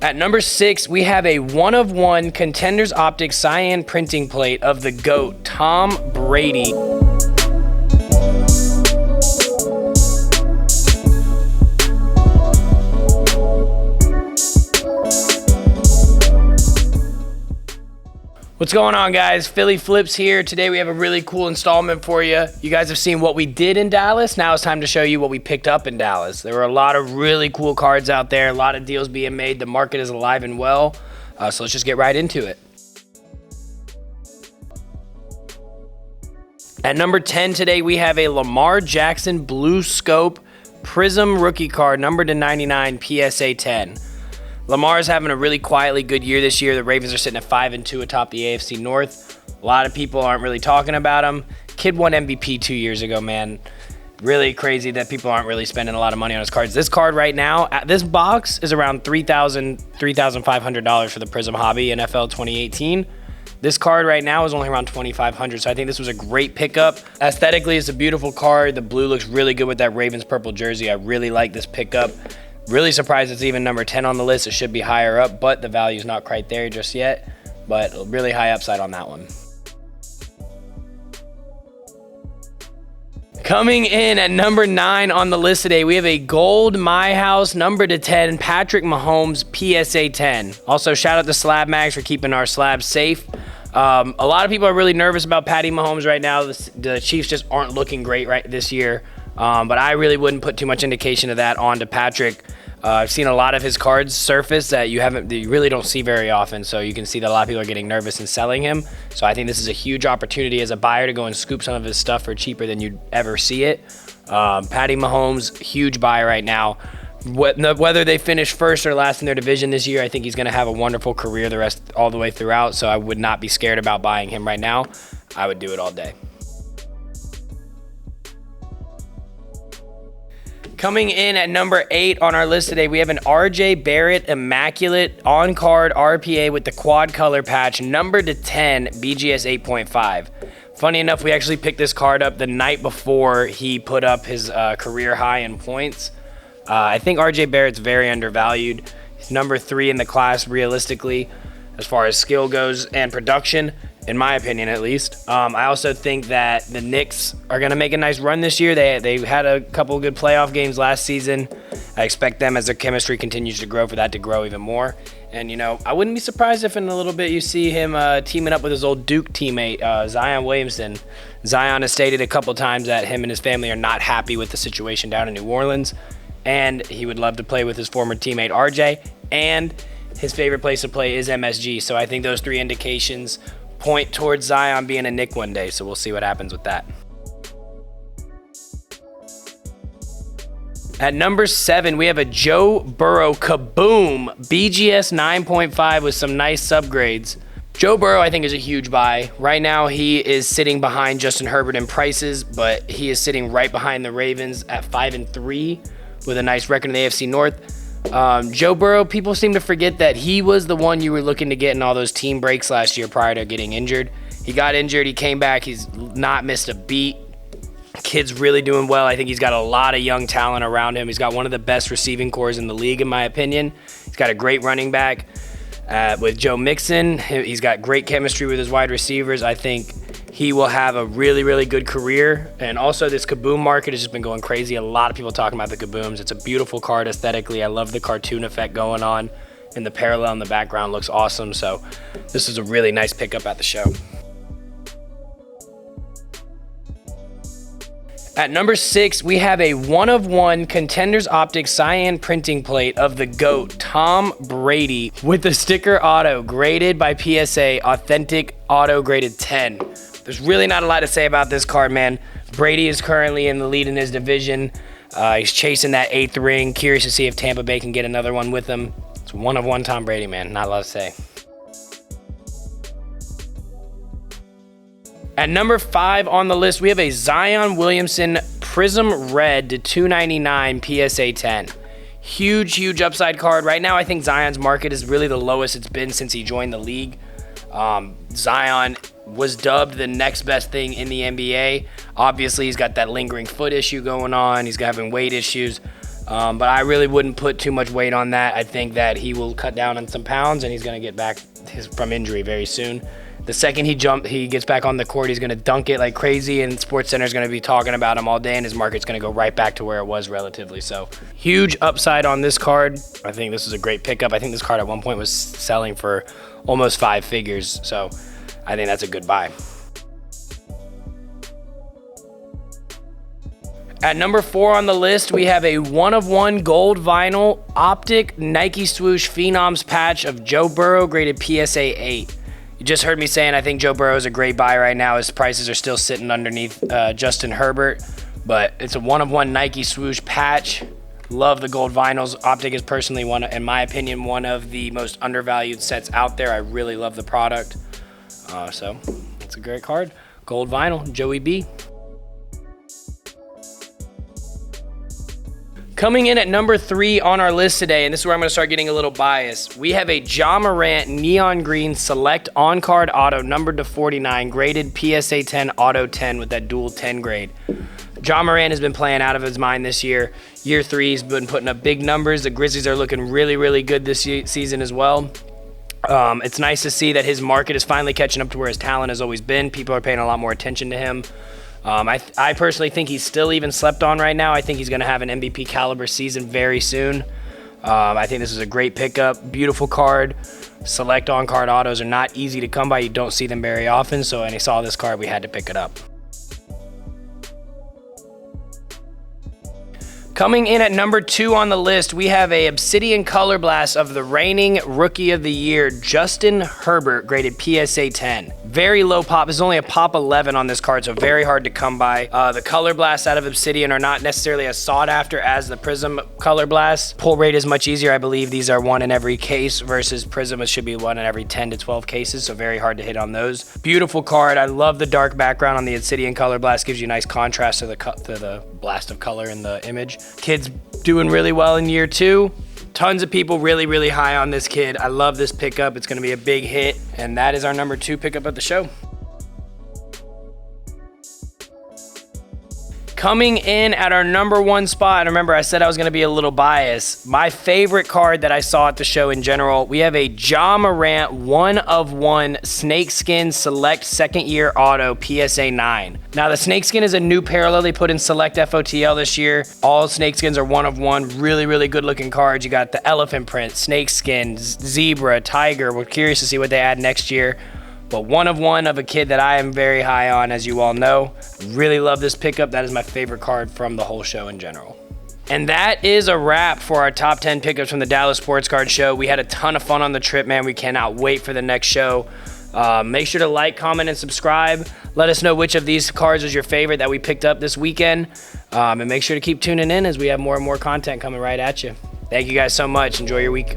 At number 6, we have a one-of-one Contenders Optics cyan printing plate of the GOAT, Tom Brady. What's going on, guys? Philly Flips here. Today we have a really cool installment for you. You guys have seen what we did in Dallas. Now it's time to show you what we picked up in Dallas. There were a lot of really cool cards out there, a lot of deals being made. The market is alive and well. So let's just get right into it. At number 10 today, we have a Lamar Jackson Blue Scope Prism rookie card, numbered to 99, PSA 10. Lamar's having a really quietly good year this year. The Ravens are sitting at 5-2 atop the AFC North. A lot of people aren't really talking about him. Kid won MVP 2 years ago, man. Really crazy that people aren't really spending a lot of money on his cards. This card right now, this box is around $3,500 for the Prism Hobby NFL 2018. This card right now is only around $2,500, so I think this was a great pickup. Aesthetically, it's a beautiful card. The blue looks really good with that Ravens purple jersey. I really like this pickup. Really surprised it's even number 10 on the list. It should be higher up, but the value's not quite there just yet. But really high upside on that one. Coming in at number 9 on the list today, we have a gold My House number to 10 Patrick Mahomes PSA 10. Also, shout out to Slab Mags for keeping our slabs safe. A lot of people are really nervous about Patty Mahomes right now. The Chiefs just aren't looking great right this year. But I really wouldn't put too much indication of that onto Patrick. I've seen a lot of his cards surface that you really don't see very often, so you can see that a lot of people are getting nervous and selling him. So I think this is a huge opportunity as a buyer to go and scoop some of his stuff for cheaper than you'd ever see it. Patty Mahomes, huge buy right now. Whether they finish first or last in their division this year, I think he's going to have a wonderful career all the way throughout, so I would not be scared about buying him right now. I would do it all day. Coming in at number 8 on our list today, we have an RJ Barrett Immaculate on-card RPA with the quad color patch, numbered to 10, BGS 8.5. Funny enough, we actually picked this card up the night before he put up his career high in points. I think RJ Barrett's very undervalued. He's number 3 in the class realistically as far as skill goes and production, in my opinion at least. I also think that the Knicks are going to make a nice run this year. They had a couple good playoff games last season. I expect them, as their chemistry continues to grow, for that to grow even more. And, I wouldn't be surprised if in a little bit you see him teaming up with his old Duke teammate, Zion Williamson. Zion has stated a couple times that him and his family are not happy with the situation down in New Orleans, and he would love to play with his former teammate RJ, and his favorite place to play is MSG. So I think those 3 indications point towards Zion being a Knick one day, so we'll see what happens with that. At number 7, we have a Joe Burrow Kaboom BGS 9.5 with some nice subgrades. Joe Burrow, I think, is a huge buy. Right now, he is sitting behind Justin Herbert in prices, but he is sitting right behind the Ravens at 5-3 with a nice record in the AFC North. Joe Burrow, people seem to forget that he was the one you were looking to get in all those team breaks last year prior to getting injured. He got injured, he came back, he's not missed a beat. Kid's really doing well. I think he's got a lot of young talent around him. He's got one of the best receiving cores in the league, in my opinion. He's got a great running back with Joe Mixon. He's got great chemistry with his wide receivers. I think he will have a really, really good career. And also, this Kaboom market has just been going crazy. A lot of people talking about the Kabooms. It's a beautiful card aesthetically. I love the cartoon effect going on, and the parallel in the background looks awesome. So this is a really nice pickup at the show. At number 6, we have a one-of-one Contenders Optics cyan printing plate of the GOAT, Tom Brady, with the sticker auto, graded by PSA, authentic auto graded 10. There's really not a lot to say about this card, man. Brady is currently in the lead in his division. He's chasing that 8th ring. Curious to see if Tampa Bay can get another one with him. It's one-of-one Tom Brady, man. Not a lot to say. At number 5 on the list, we have a Zion Williamson Prism Red to 299 PSA 10. Huge upside card. Right now, I think Zion's market is really the lowest it's been since he joined the league. Zion was dubbed the next best thing in the NBA. Obviously, he's got that lingering foot issue going on. He's having weight issues. But I really wouldn't put too much weight on that. I think that he will cut down on some pounds and he's going to get back from injury very soon. The second he gets back on the court, he's going to dunk it like crazy, and SportsCenter is going to be talking about him all day, and his market's going to go right back to where it was relatively. So huge upside on this card. I think this is a great pickup. I think this card at one point was selling for almost 5 figures. So I think that's a good buy. At number 4 on the list, we have a 1-of-1 gold vinyl optic Nike Swoosh Phenoms patch of Joe Burrow graded PSA 8. You just heard me saying I think Joe Burrow is a great buy right now. His prices are still sitting underneath Justin Herbert, but it's a 1-of-1 Nike Swoosh patch. Love the gold vinyls. Optic is personally in my opinion, one of the most undervalued sets out there. I really love the product. So it's a great card. Gold vinyl, Joey B. Coming in at number 3 on our list today, and this is where I'm going to start getting a little biased, we have a Ja Morant Neon Green Select On-Card Auto numbered to 49, graded PSA 10 Auto 10 with that dual 10 grade. Ja Morant has been playing out of his mind this year. Year 3, he's been putting up big numbers. The Grizzlies are looking really, really good this season as well. It's nice to see that his market is finally catching up to where his talent has always been. People are paying a lot more attention to him. I personally think he's still even slept on right now. I think he's going to have an MVP caliber season very soon. I think this is a great pickup. Beautiful card. Select on-card autos are not easy to come by. You don't see them very often. So when I saw this card, we had to pick it up. Coming in at number 2 on the list, we have a Obsidian Color Blast of the reigning Rookie of the Year, Justin Herbert, graded PSA 10. Very low pop. There's only a pop 11 on this card, so very hard to come by. The Color Blasts out of Obsidian are not necessarily as sought after as the Prism Color Blast. Pull rate is much easier. I believe these are 1 in every case versus Prism, it should be 1 in every 10 to 12 cases, so very hard to hit on those. Beautiful card. I love the dark background on the Obsidian Color Blast. Gives you a nice contrast to the blast of color in the image. Kid's doing really well in year 2. Tons of people really, really high on this kid. I love this pickup. It's going to be a big hit. And that is our number 2 pickup of the show. Coming in at our number 1 spot, and remember I said I was going to be a little biased. My favorite card that I saw at the show in general, we have a Ja Morant 1-of-1 Snakeskin Select Second Year Auto PSA 9. Now the Snakeskin is a new parallel they put in Select FOTL this year. All Snakeskins are 1-of-1, really, really good looking cards. You got the elephant print, Snakeskin, Zebra, Tiger. We're curious to see what they add next year. But 1-of-1 of a kid that I am very high on, as you all know. Really love this pickup. That is my favorite card from the whole show in general. And that is a wrap for our top 10 pickups from the Dallas Sports Card Show. We had a ton of fun on the trip, man. We cannot wait for the next show. Make sure to like, comment, and subscribe. Let us know which of these cards was your favorite that we picked up this weekend. And make sure to keep tuning in as we have more and more content coming right at you. Thank you guys so much. Enjoy your week.